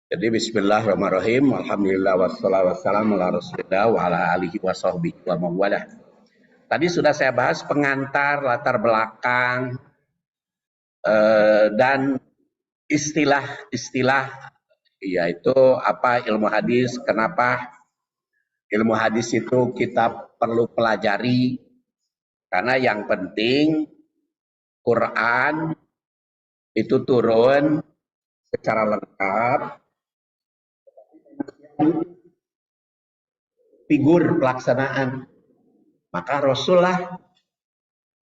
Jadi bismillahirrahmanirrahim. Alhamdulillah wassalatu wassalamu ala Rasulillah wa ala alihi wa sahbihi wa mawalah. Tadi sudah saya bahas pengantar, latar belakang, dan istilah-istilah, yaitu apa ilmu hadis, kenapa ilmu hadis itu kita perlu pelajari, karena yang penting Quran itu turun secara lengkap, figur pelaksanaan. Maka Rasulullah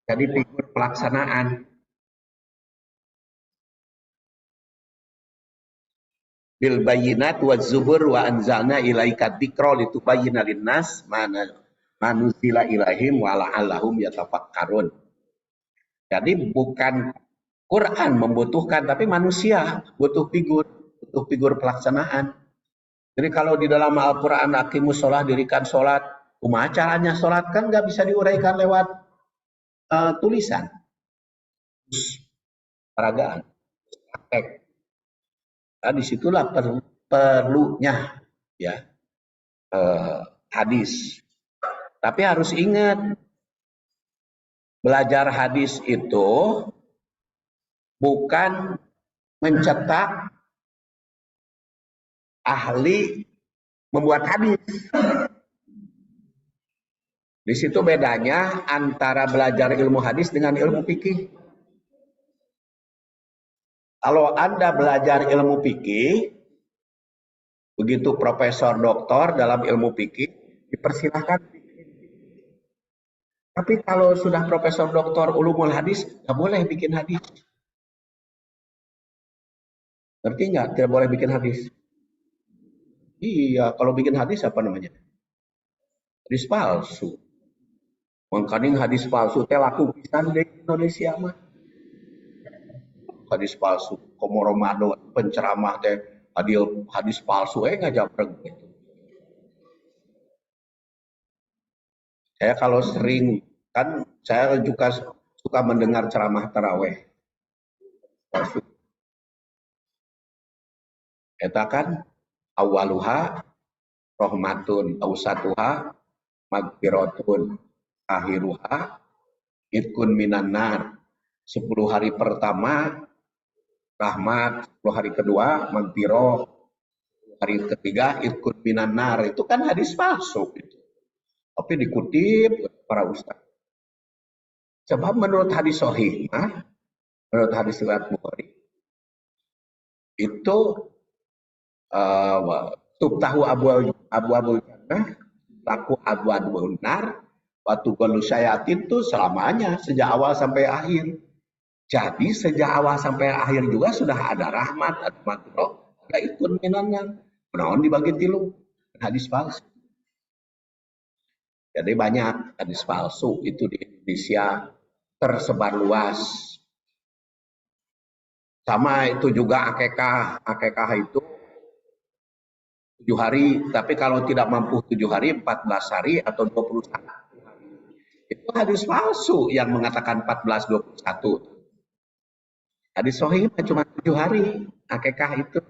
jadi figur pelaksanaan. Bil bayyinat wa zubur wa anzalna ilaika dzikra litubayyana linnas manuzila ilaihim wa la'allahum yatafakkarun. Jadi bukan Quran membutuhkan, tapi manusia butuh figur pelaksanaan. Jadi kalau di dalam Al-Quran aqimus sholat, dirikan sholat, kumaha caranya sholat, kan nggak bisa diuraikan lewat tulisan, peragaan, praktek. Nah, disitulah perlunya ya hadis. Tapi harus ingat, belajar hadis itu bukan mencetak ahli membuat hadis. Di situ bedanya antara belajar ilmu hadis dengan ilmu fikih. Kalau Anda belajar ilmu fikih, begitu profesor doktor dalam ilmu fikih, dipersilahkan. Tapi kalau sudah profesor doktor ulumul hadis, nggak boleh bikin hadis. Ngerti nggak? Tidak boleh bikin hadis. Iya, kalau bikin hadis apa namanya? Hadis palsu. Mengkaning hadis palsu teh laku pisan di Indonesia mah. Hadis palsu, komo Ramadan penceramah teh hadis palsu ngajabreg gitu. Saya kalau sering, kan saya juga suka mendengar ceramah taraweh. Eta kan awaluha rahmatun, ausatuha magfiratun, akhiruha itkun minan nar. 10 hari pertama rahmat, 10 hari kedua magfirah, hari ketiga itkun minan nar. Itu kan hadis palsu gitu. Tapi dikutip para ustaz. Sebab menurut hadis sahih, menurut hadis riwayat Bukhari, itu tubtahu abu jannah, laku abu nar, batu galu syayatin itu selamanya, sejak awal sampai akhir. Jadi sejak awal sampai akhir juga sudah ada rahmat, ada makro, ada ikun minannya. Menawan dibagi tilu, hadis palsu. Jadi banyak hadis palsu itu di Indonesia tersebar luas. Sama itu juga akekah itu 7 hari, tapi kalau tidak mampu 7 hari, 14 hari atau 21 hari. Itu hadis palsu yang mengatakan 14-21. Hadis sahih cuma 7 hari akekah itu.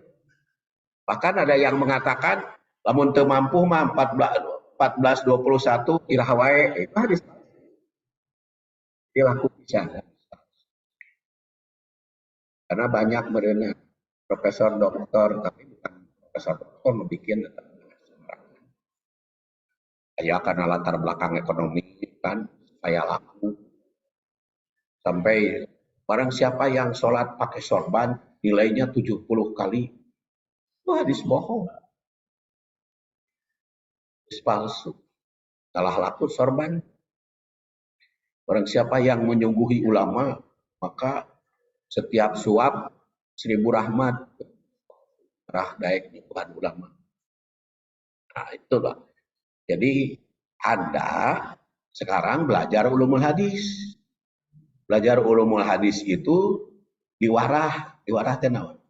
Bahkan ada yang mengatakan lamun teu mampu mah 14-21 ilah wae, itu hadis dilaku bisa. Karena banyak merenya profesor doktor, tapi bukan profesor doktor membuat ya karena latar belakang ekonomi kan supaya laku. Sampai barang siapa yang sholat pakai sorban nilainya 70 kali, itu hadis bohong, hadis palsu, salah laku sorban. Barang siapa yang menyungguhi ulama, maka setiap suap 1000 rahmat, rah daek Tuhan ulama. Nah itulah. Jadi Anda sekarang belajar ulumul hadis. Belajar ulumul hadis itu diwarah teh naon?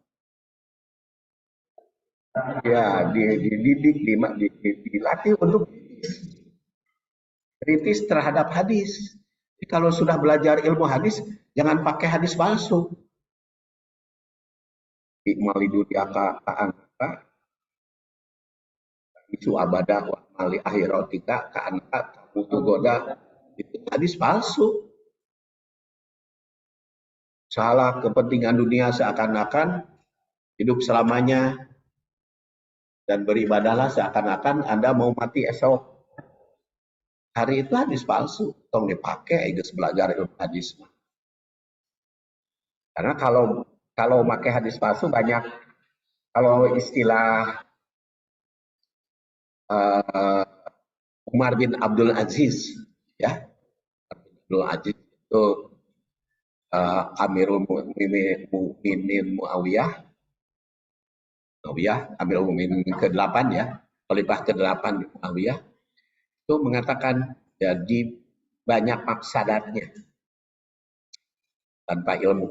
Ya, dididik, dilatih untuk kritis terhadap hadis. Jadi kalau sudah belajar ilmu hadis, jangan pakai hadis palsu. Ikmali dunia kaan Isu abadah wa mali akhiratika ka anak mutu goda, itu hadis palsu. Salah kepentingan dunia seakan-akan hidup selamanya dan beribadahlah seakan-akan Anda mau mati esok hari, itu hadis palsu. Tong dipakai geus belajar ilmu hadis. Karena kalau pakai hadis palsu banyak, kalau istilah Umar bin Abdul Aziz, ya, Abdul Aziz itu Amirul Mukminin Muawiyah, Amirul Mukminin ke-8 ya, Khalifah ke-8 Muawiyah, itu mengatakan jadi banyak mafsadatnya tanpa ilmu,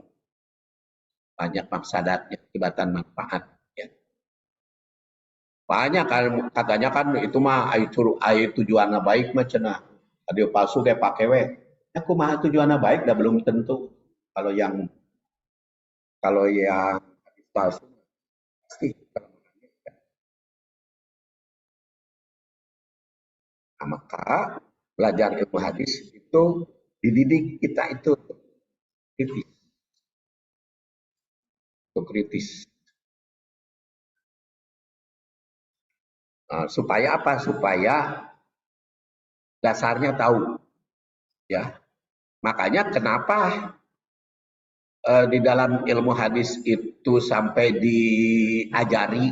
banyak mafsadatnya, akibatan manfaat. Ya. Banyak kan katanya kan itu mah ai tujuannya baik mah cenah. Tadi palsu kayak pakai we. Ya kumaha tujuannya baik dah belum tentu. Kalau yang hadis palsu pasti. Nah, maka belajar ilmu hadis itu dididik kita itu kritis. Itu kritis. Supaya apa? Supaya dasarnya tahu. Ya. Makanya kenapa di dalam ilmu hadis itu sampai diajari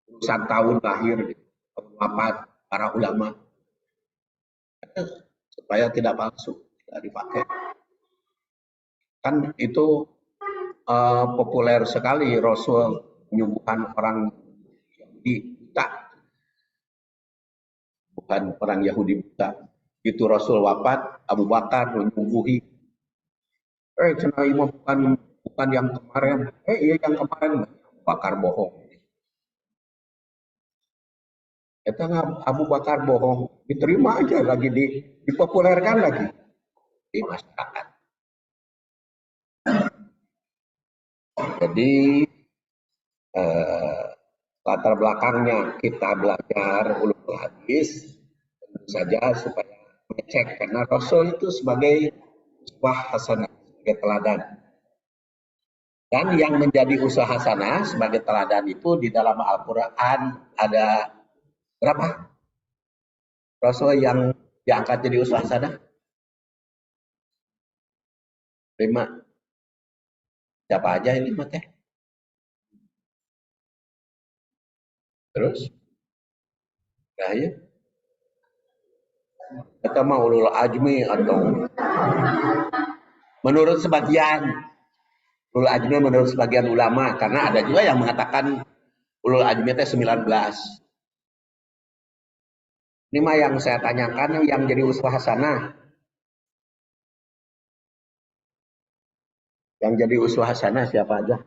urusan tahun lahir, wafat para ulama, supaya tidak palsu, tidak dipakai. Kan itu populer sekali Rasul menyembuhkan orang Yahudi buta, bukan orang Yahudi buta. Itu Rasul wafat, Abu Bakar menyembuhi. Cenah imam bukan yang kemarin. Iya yang kemarin. Bakar bohong. Itu Abu Bakar bohong. Diterima aja lagi, dipopulerkan lagi di masyarakat. Jadi latar belakangnya kita belajar ulumul hadis tentu saja supaya mengecek, karena Rasul itu sebagai uswah hasanah, sebagai teladan. Dan yang menjadi uswah hasanah sebagai teladan itu di dalam Al-Quran ada berapa? Rasul yang diangkat jadi uswah hasanah? 5. Siapa aja ini teh? Terus? Nah ya. Kita mau ulul ajmi atau menurut sebagian ulul ajmi, menurut sebagian ulama, karena ada juga yang mengatakan ulul ajmi itu 19. Ini mah yang saya tanyakan yang jadi uswah hasanah. Yang jadi uswah hasanah siapa aja?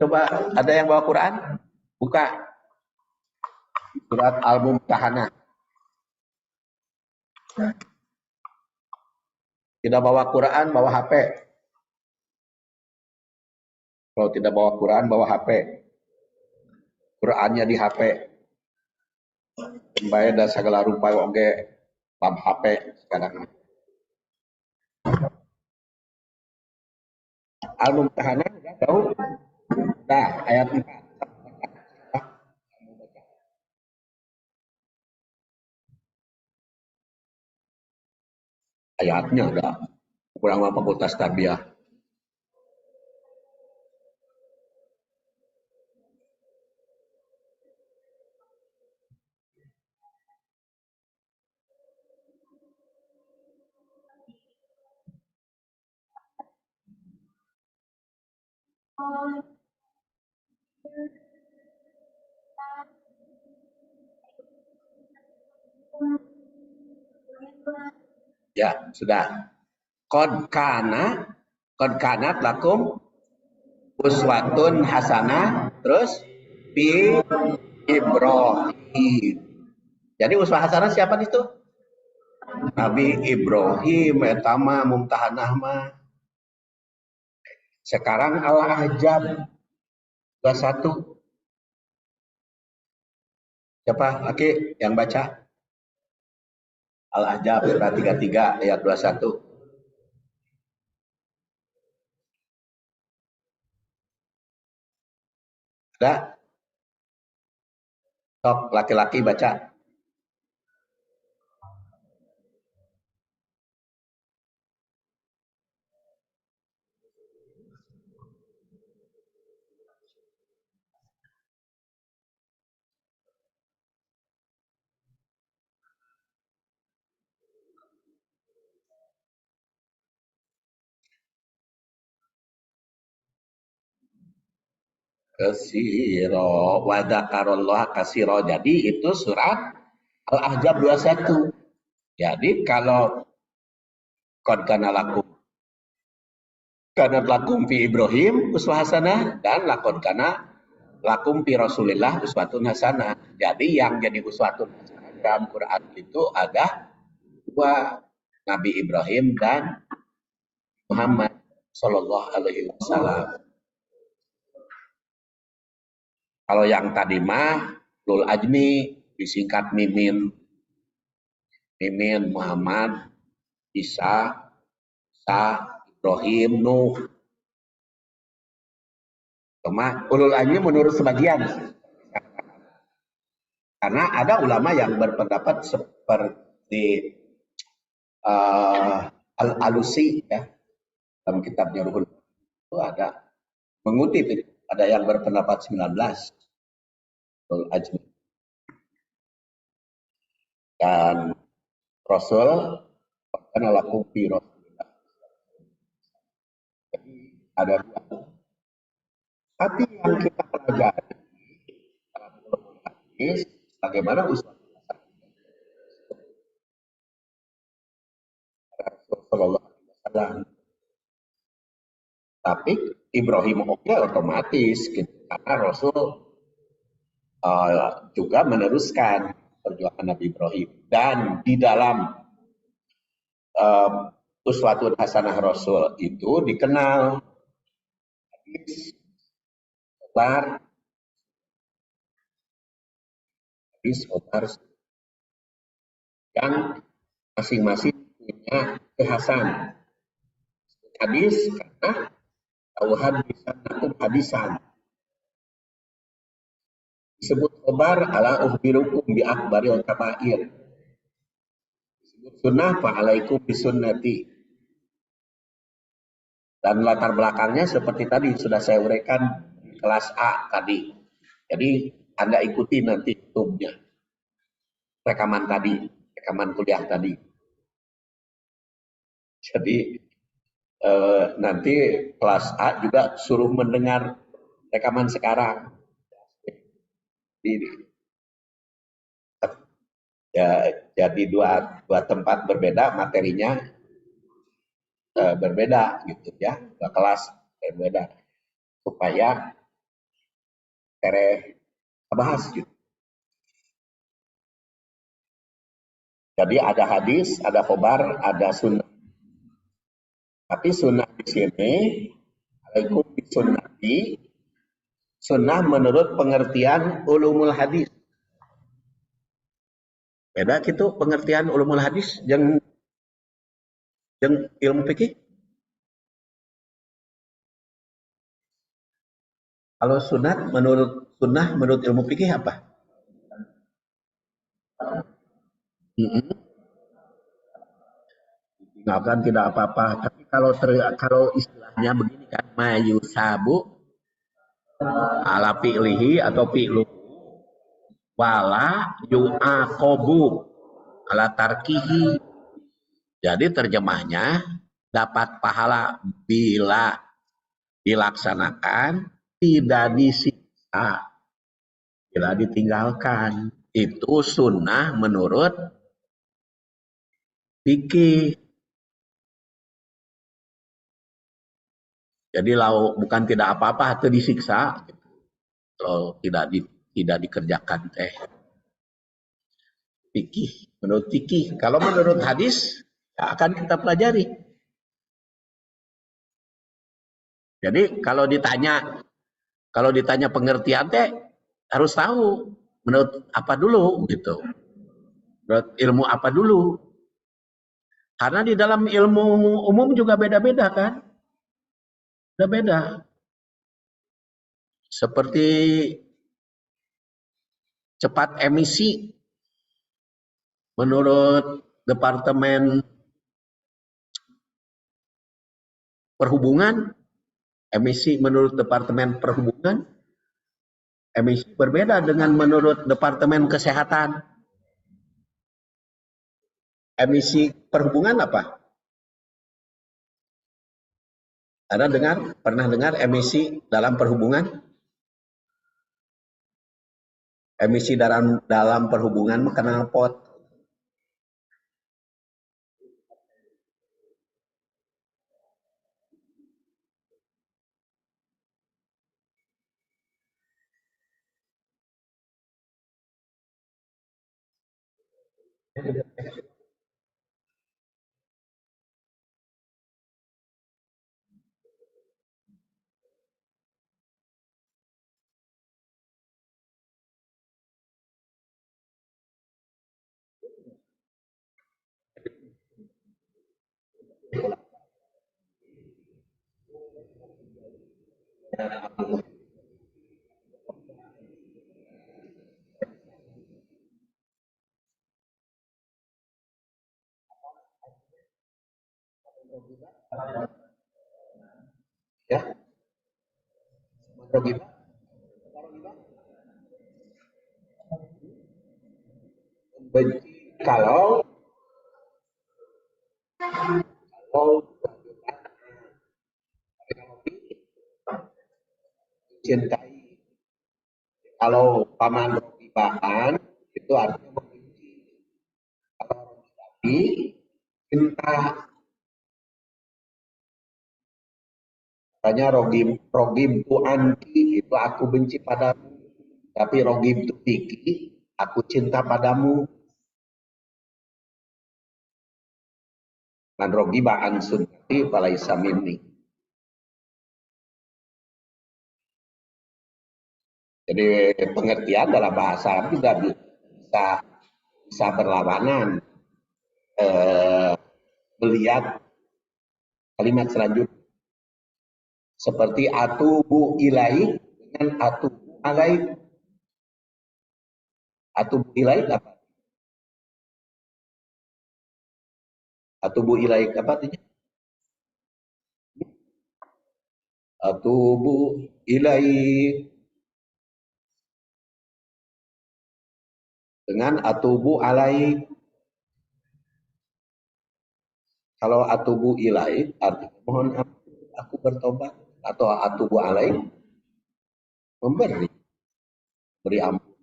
Coba ada yang bawa Quran? Buka surat Al-Mumtahanah. Tidak bawa Quran, bawa HP. Kalau tidak bawa Quran, bawa HP. Qurannya di HP. Bayar dan segala rupa oke pam HP sekarang. Al-Mumtahanah sudah tahu? Nah, ayat 4. Ayatnya ada. Kurang apa fakultas tarbiyah. Ya, sudah. Qad kanat lakum uswatun hasanah, terus fi Ibrahim. Jadi uswah hasanah siapa itu? Nabi Ibrahim etama mumtahanah mah. Sekarang Al-Ahzab 21. Siapa? Oke, yang baca. Al-Ahzab surat 33 ayat 21. Ada? Sok laki-laki baca. Kasiro wa dzakarallaha kasiro. Jadi itu surat Al-Ahzab 21. Jadi kalau qad kana lakum fi Ibrahim uswah hasanah dan laqad kana lakum fi Rasulillah uswatun hasanah. Jadi yang jadi uswatun hasanah dalam Quran itu ada dua, Nabi Ibrahim dan Muhammad Sallallahu Alaihi Wasallam. Kalau yang tadi mah Ulul Ajmi disingkat Mimin, Mimin Muhammad, Isa, Isa, Ibrahim, Nuh. Cuma Ulul Ajmi menurut sebagian. Karena ada ulama yang berpendapat seperti Al-Alusi ya, dalam kitabnya Ruhul itu ada mengutip itu. Ada yang berpendapat 19 Ulul Ajmi. Dan Rasul karena laku fi Rasulullah. Jadi ada dua. Tapi yang kita pelajari dalam ulumul hadis bagaimana usul Rasul Sallallahu Alaihi Wasallam. Tapi Ibrahim oke otomatis gitu. Karena Rasul juga meneruskan perjuangan Nabi Ibrahim dan di dalam uswatun hasanah Rasul itu dikenal hadis obar yang masing-masing punya kekhasan. Hadis karena tauhad bisa nakum hadisan. Disebut khobar ala ukhbirukum bi akbaril kabair. Disebut sunnah fa alaikum bisunnati. Dan latar belakangnya seperti tadi sudah saya uraikan di kelas A tadi. Jadi Anda ikuti nanti YouTube-nya. Rekaman tadi, rekaman kuliah tadi. Jadi nanti kelas A juga suruh mendengar rekaman sekarang. Jadi dua tempat berbeda, materinya berbeda gitu ya, dua kelas berbeda supaya bahas gitu. Jadi ada hadis, ada khobar, ada sunnah. Tapi sunnah di sini, alaikum bisunnati, sunnah menurut pengertian ulumul hadis. Beda gitu pengertian ulumul hadis yang ilmu fikih. Kalau sunnah menurut ilmu fikih apa? Tinggalkan tidak apa-apa. Tapi kalau istilahnya begini kan, mayusabu ala fi'lihi atau fi'lu wala yu'aqobu ala tarkihi. Jadi terjemahnya dapat pahala bila dilaksanakan, tidak disiksa bila ditinggalkan. Itu sunnah menurut fikih. Jadi bukan tidak apa-apa atau disiksa kalau tidak dikerjakan teh. Fikih, menurut fikih. Kalau menurut hadis, ya akan kita pelajari. Jadi kalau ditanya pengertian teh harus tahu menurut apa dulu gitu. Menurut ilmu apa dulu. Karena di dalam ilmu umum juga beda-beda kan? Beda-beda. Seperti cepat emisi menurut Departemen Perhubungan, emisi menurut Departemen Perhubungan, emisi berbeda dengan menurut Departemen Kesehatan. Emisi perhubungan apa? Pernah dengar emisi dalam perhubungan? Emisi dalam perhubungan knalpot. Ya, kalau mau cintai, kalau paman rogibahan itu artinya membenci. Kalau rogi cinta, makanya rogim tu anti itu aku benci padamu, tapi rogim tu tiki aku cinta padamu. Man rogiba an sunnati falaisa minni. Jadi pengertian dalam bahasa Arab juga bisa berlawanan. Melihat kalimat selanjutnya seperti atubu ilaik dengan atubu alaik. Atubu ilaik apa? Atubu ilaik apa artinya? Atubu ilaik dengan atubu alaik. Kalau atubu ilaik artinya mohon ampun, aku bertobat, atau atubu alaik beri ampun.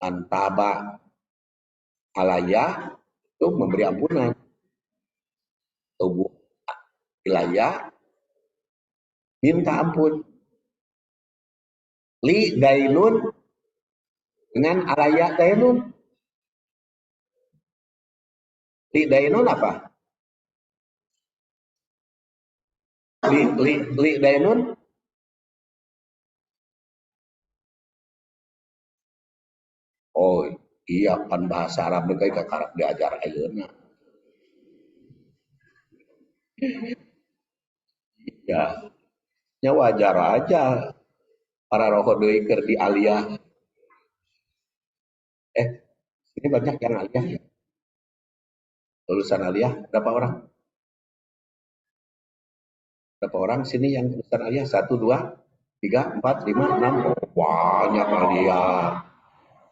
Antaba alaya itu memberi ampunan. Tubuh ilaya minta ampun. Li dainun dengan alaya dainun. Li dainun apa? Li dainun oh iya pan bahasa Arab mereka karap diajar ayeuna. Ya, nya wajar aja para rohodoi keur di aliyah. Ini banyak yang aliyah ya. Lulusan aliyah berapa orang? Berapa orang sini yang lulusan aliyah? 1, 2, 3, 4, 5, 6. Oh, banyak aliyah.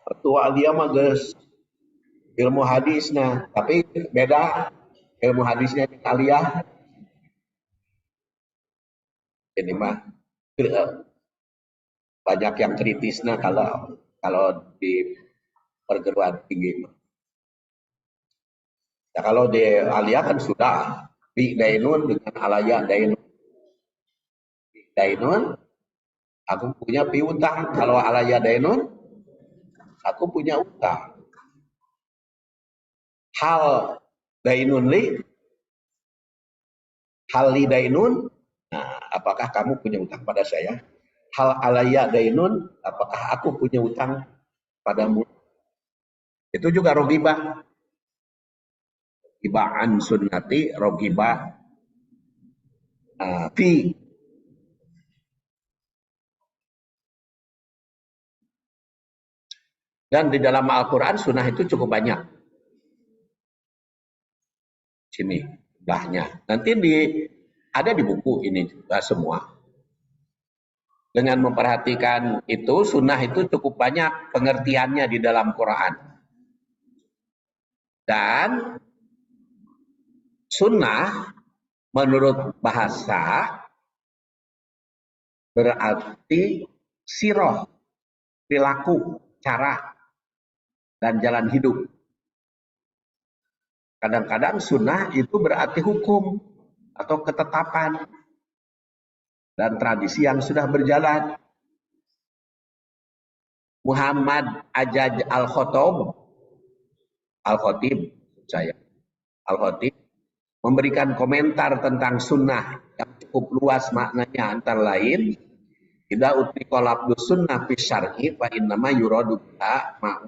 Ketua aliyah mah guys ilmu hadisnya, tapi beda ilmu hadisnya dengan aliyah. Ini mah banyak yang kritisnya kalau di perguruan tinggi. Ya, kalau di aliyah kan sudah bi dainun dengan alaya dainun. Dainun aku punya piutang, kalau alaya dainun aku punya utang. Hal dainun li, hal li dainun, nah, apakah kamu punya utang pada saya? Hal alaya dainun, apakah aku punya utang padamu? Itu juga rogibah. Ibaan sunnati rogibah fi. Dan di dalam Al-Quran sunnah itu cukup banyak. Sini jumlahnya. Nanti ada di buku ini juga semua. Dengan memperhatikan itu, sunnah itu cukup banyak pengertiannya di dalam Quran. Dan sunnah menurut bahasa berarti siroh, perilaku, cara, dan jalan hidup. Kadang-kadang sunnah itu berarti hukum atau ketetapan dan tradisi yang sudah berjalan. Muhammad Ajaj Al-Khatib saya Al-Khatib memberikan komentar tentang sunnah yang cukup luas maknanya, antara lain idza utliqa lafdzus sunnah fi syar'i fa innama yuradu biha ma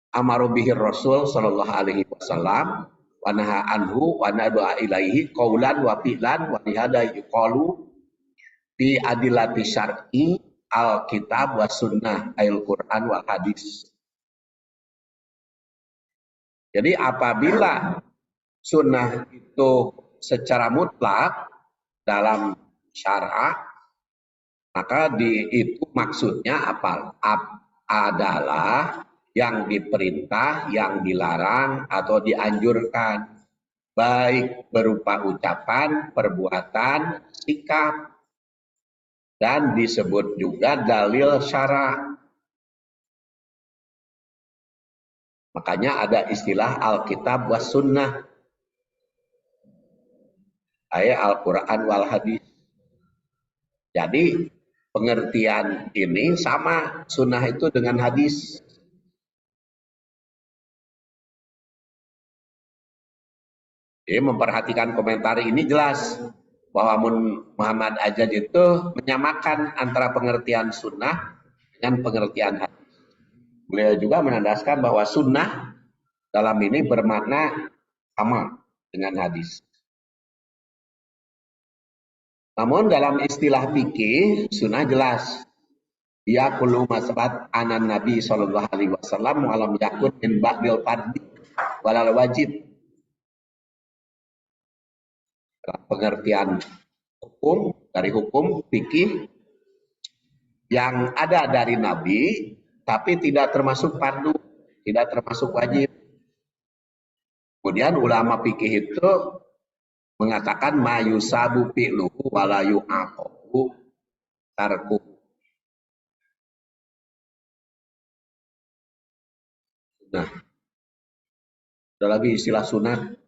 amaru bihi Rasul sallallahu alaihi wasallam wa naha anhu wa nad'a ilaihi qaulan wa fi'lan wa lihada yuqalu fi adillati syar'i al-kitab wa sunnah al-Quran wal hadis. Jadi apabila sunnah itu secara mutlak dalam syara, maka itu maksudnya apa? Adalah yang diperintah, yang dilarang atau dianjurkan, baik berupa ucapan, perbuatan, sikap, dan disebut juga dalil syara. Makanya ada istilah Alkitab was sunnah, ayat Al-Quran wal hadis. Jadi pengertian ini sama sunnah itu dengan hadis. Jadi memperhatikan komentar ini jelas bahwa Muhammad Ajaj itu menyamakan antara pengertian sunnah dengan pengertian hadis. Beliau juga menandaskan bahwa sunnah dalam ini bermakna sama dengan hadis. Namun dalam istilah fikih sunnah jelas. Ya kullu masbat anan Nabi sallallahu alaihi wasallam walam yakun min ba'dil fardhi walal wajib. Dalam pengertian hukum, dari hukum fikih yang ada dari Nabi tapi tidak termasuk fardu, tidak termasuk wajib. Kemudian ulama fikih itu mengatakan mayusabu fi'luhu wala yu'aqabu tarku. Nah, ada lagi istilah sunat.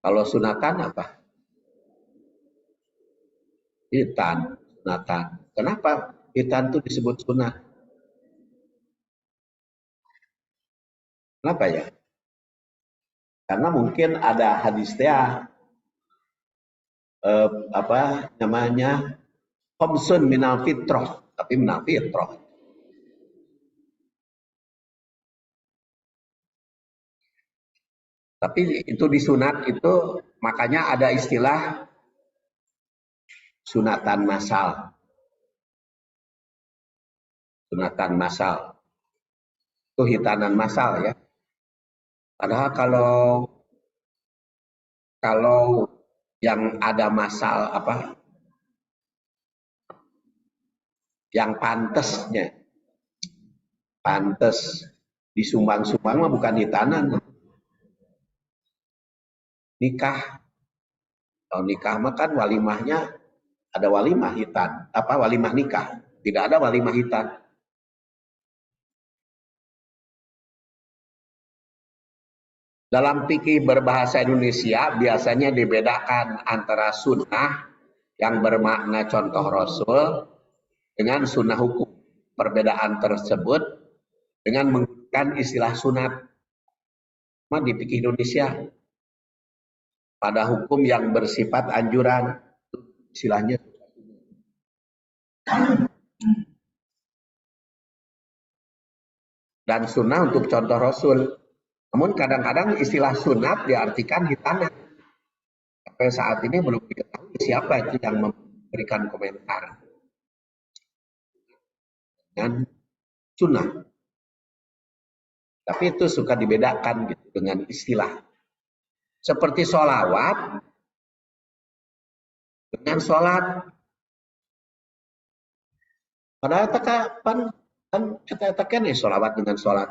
Kalau sunatan apa? Hitan, sunatan. Kenapa hitan itu disebut sunat? Kenapa ya? Karena mungkin ada hadis dia apa namanya khamsun minal fitrah, tapi minal fitrah. Tapi itu disunat itu makanya ada istilah sunatan massal. Sunatan massal. Itu hitanan massal ya. Padahal kalau yang ada massal apa? Yang pantes disumbang-sumbang mah bukan hitanan. Nikah. Kalau nikah mah kan walimahnya ada walimah hitan, apa walimah nikah. Tidak ada walimah hitan. Dalam fikih berbahasa Indonesia biasanya dibedakan antara sunnah yang bermakna contoh Rasul dengan sunnah hukum. perbedaan tersebut dengan menggunakan istilah sunat. Di fikih Indonesia pada hukum yang bersifat anjuran istilahnya dan sunnah untuk contoh Rasul. Namun kadang-kadang istilah sunat diartikan di tanah. Sampai saat ini belum diketahui siapa itu yang memberikan komentar dengan sunnah. Tapi itu suka dibedakan gitu dengan istilah. Seperti sholawat dengan sholat. Padahal kan kata-kata nih sholawat dengan sholat.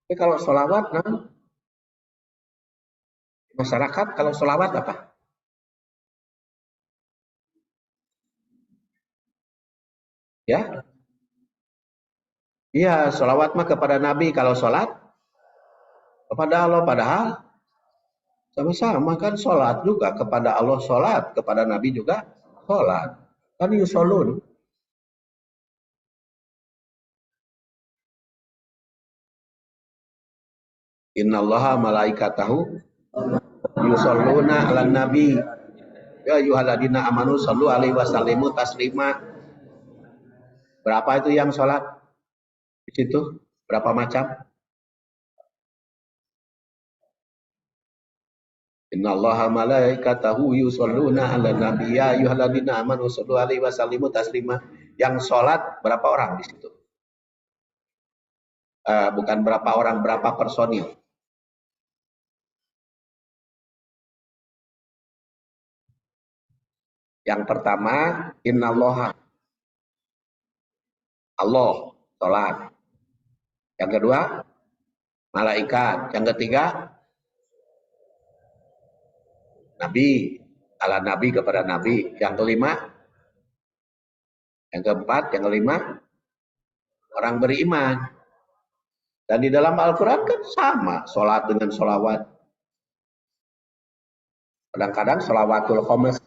Tapi kalau sholawat, nah, masyarakat kalau sholawat apa? Ya, iya sholawat mah kepada Nabi, kalau sholat kepada Allah. Padahal sama-sama kan sholat juga kepada Allah, sholat kepada Nabi juga sholat. Kan yusolun. Innallaha malaikatahu yusholluna ala nabi. Ya ayyuhalladzina amanu shollu alaihi wasallimu taslima. Berapa itu yang sholat di situ? Berapa macam? Innallaha malaikatahu yusholluna ala nabi. Ya ayyuhalladzina amanu shollu alaihi wasallimu taslima. Yang sholat berapa orang di situ? Bukan berapa orang, berapa personil. Yang pertama, innallaha, Allah, sholat. Yang kedua, malaikat. Yang ketiga, Nabi, ala Nabi kepada Nabi. Yang kelima, yang keempat, yang kelima, orang beriman. Dan di dalam Al-Quran kan sama, sholat dengan sholawat. Kadang-kadang sholawatul khomes.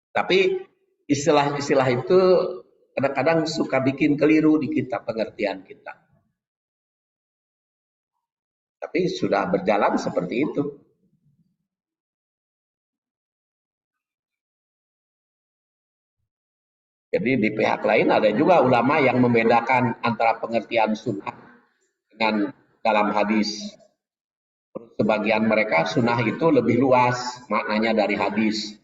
Tapi istilah-istilah itu kadang-kadang suka bikin keliru di kita, pengertian kita. Tapi sudah berjalan seperti itu. Jadi di pihak lain ada juga ulama yang membedakan antara pengertian sunnah dengan dalam hadis. Sebagian mereka sunnah itu lebih luas maknanya dari hadis.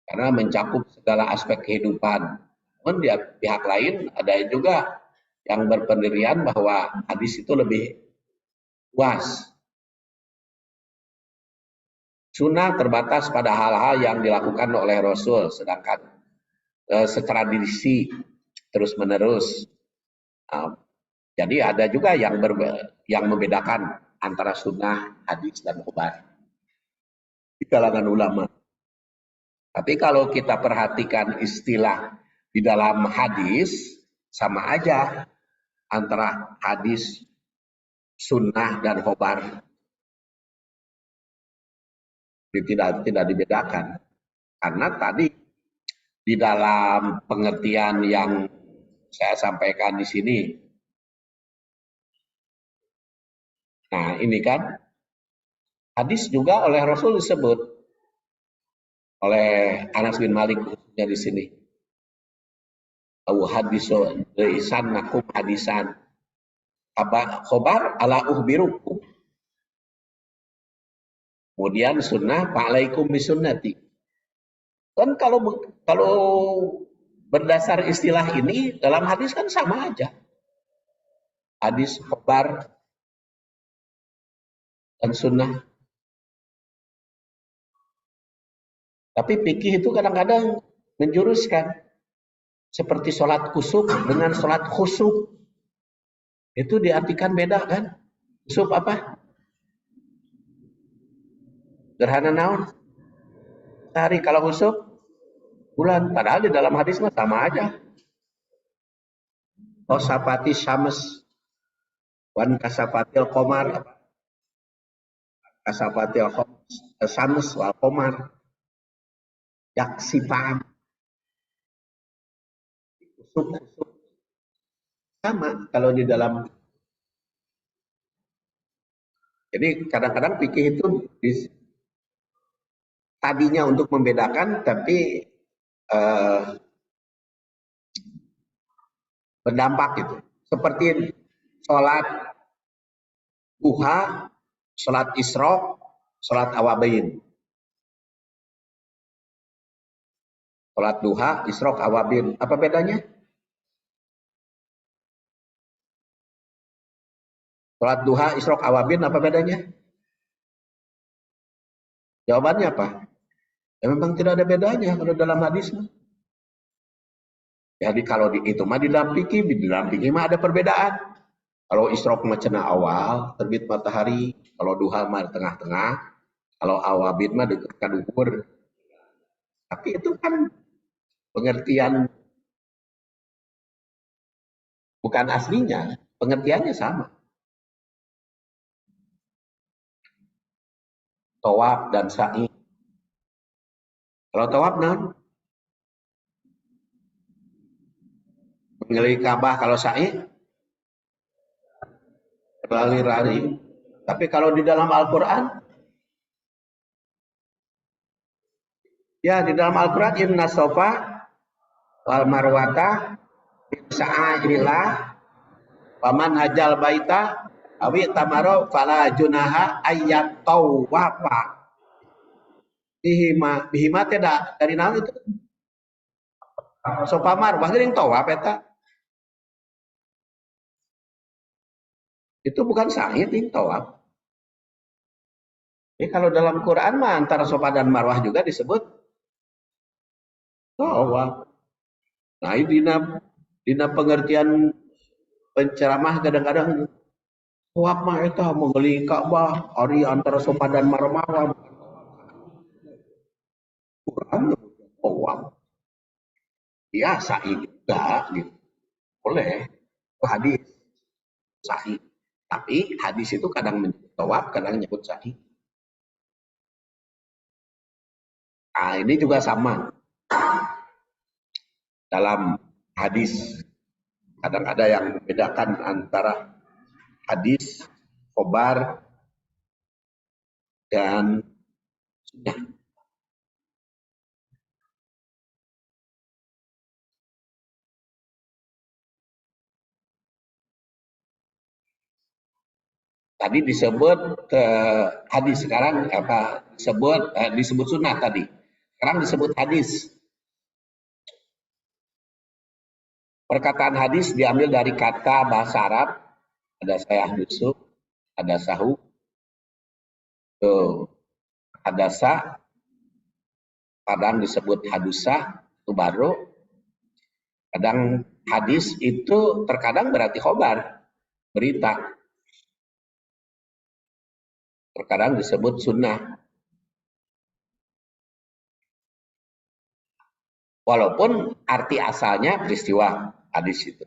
Karena mencakup segala aspek kehidupan. Namun di pihak lain ada juga yang berpendirian bahwa hadis itu lebih luas. Sunnah terbatas pada hal-hal yang dilakukan oleh Rasul, sedangkan secara tradisi terus menerus. Jadi ada juga yang membedakan antara sunnah, hadis, dan khobar di kalangan ulama. Tapi kalau kita perhatikan istilah di dalam hadis, sama aja antara hadis, sunnah, dan khobar. Tidak dibedakan. Karena tadi di dalam pengertian yang saya sampaikan di sini, nah ini kan hadis juga oleh Rasul disebut oleh Anas bin Malik khususnya di sini. Awu hadiso isan nakum hadisan. Khobar ala uhbirukum. Kemudian sunnah fa'alaikum bisunnati. Kan kalau berdasar istilah ini dalam hadis kan sama aja. Hadis, khobar, dan sunnah. Tapi fikih itu kadang-kadang menjuruskan. Seperti sholat kusuk dengan sholat khusuk. Itu diartikan beda kan? Khusuk apa? Gerhana naon? Hari kalau khusuk bulan. Padahal di dalam hadis mah sama aja. Osapati syams wan kasapatil komar. Kasapatil syams wal komar. Yaksifam. khusuk sama kalau di dalam. Jadi kadang-kadang fikih itu tadinya untuk membedakan, tapi eh, berdampak gitu. Seperti sholat duha, sholat isyraq, sholat awabain. Sholat duha, isyraq, awabin. Apa bedanya? Sholat duha, isyraq, awabin, apa bedanya? Jawabannya apa? Ya memang tidak ada bedanya kalau dalam hadis. Jadi kalau itu mah di dalam fikih mah ada perbedaan. Kalau isyraq mah cenah awal, terbit matahari. Kalau duha mah tengah-tengah. Kalau awabin mah dekat ka duhur. Tapi itu kan pengertian bukan aslinya, pengertiannya sama. Tawaf dan sa'i. Kalau tawaf nah, mengelilingi Ka'bah. Kalau sa'i berlari-lari. Tapi kalau di dalam Al-Qur'an, ya di dalam Al-Qur'an inna sofa wal marwata sa'airillah paman hajal baita awi tamaro fala junaha ayat tawafa bihima tidak dari naon itu sofa marwah geuning tawaf eta itu bukan sa'i itu tawaf. Jadi kalau dalam Quran mah antara sofa dan marwah juga disebut tawaf. Nah, ini dina pengertian penceramah kadang-kadang tawaf mah eta mengelilingi Ka'bah ari antara sofa dan marwah. Quran tawaf. Ya sa'i juga gitu. Boleh. Itu hadis sa'i. Tapi hadis itu kadang menyebut tawaf, kadang menyebut sa'i. Nah, ini juga sama. Dalam hadis kadang ada yang membedakan antara hadis, khobar, dan sunnah. Tadi disebut hadis, sekarang apa disebut sunnah tadi. Sekarang disebut hadis. Perkataan hadis diambil dari kata bahasa Arab, ada sayah yusuf, ada sahu, ada sa, kadang disebut hadusa, itu baru. Kadang hadis itu terkadang berarti khobar, berita. Terkadang disebut sunnah. Walaupun arti asalnya peristiwa hadis itu.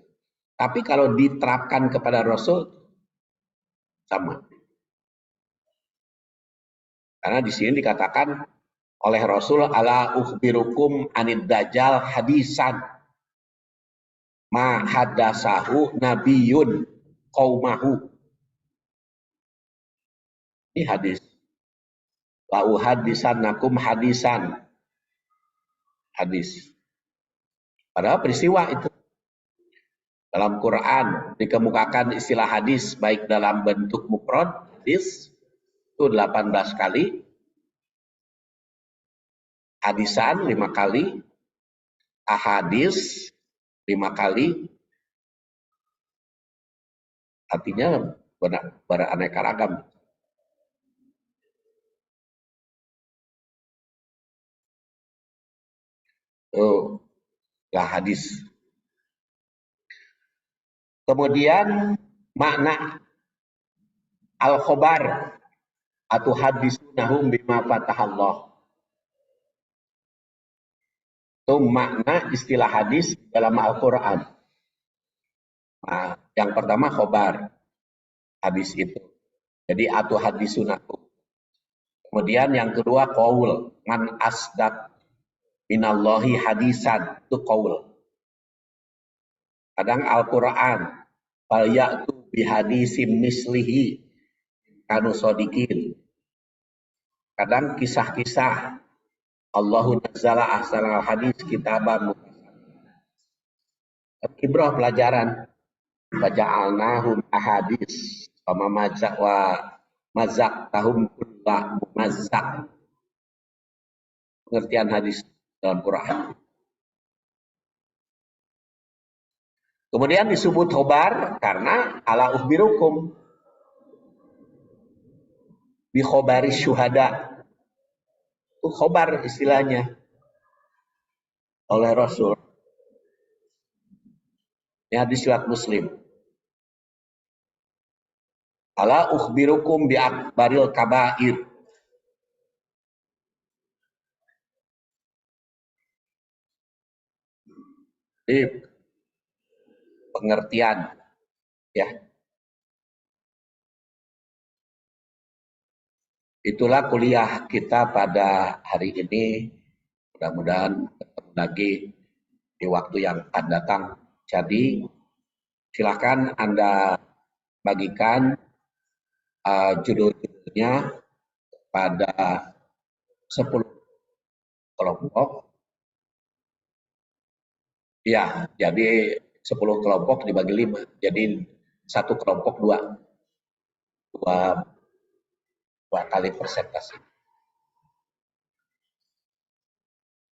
Tapi kalau diterapkan kepada Rasul sama. Karena di sini dikatakan oleh Rasul ala ukhbirukum anid dajjal hadisan ma hadasahu nabiyun qaumahu. Ini hadis. La uhaddisannakum hadisan. Hadis. Padahal peristiwa itu. Dalam Quran dikemukakan istilah hadis baik dalam bentuk mufrad hadis itu 18 kali, hadisan 5 kali, ahadis 5 kali, artinya beraneka ragam. Oh, lah hadis. Kemudian makna al-khobar atau hadisunahum bima fatahallah. Itu makna istilah hadis dalam Al-Quran. Nah, yang pertama khobar, hadis itu. Jadi atau hadisunahum. Kemudian yang kedua qaul, man asdaq minallahi hadisan, itu qaul. Kadang Al-Quran. Fal ya'tu bihadisim mislihi kanu sodikin. Kadang kisah-kisah. Allahu nazzala ahsanal hadis kitaban. Ibrah pelajaran. Faja'alnahum ahadis. Sama mazak tahum kulla mazak. Pengertian hadis dalam Quran. Kemudian disebut khobar karena ala ukhbirukum bi khobari syuhada. Itu khobar istilahnya oleh Rasul. Ini hadis riwayat Muslim. Ala ukhbirukum bi akbaril kabair. Jadi pengertian ya. Itulah kuliah kita pada hari ini. Mudah-mudahan ketemu lagi di waktu yang akan datang. Jadi silakan Anda bagikan judul-judulnya pada 10 kelompok. Ya, jadi 10 kelompok dibagi 5. Jadi satu kelompok dua kali persentase.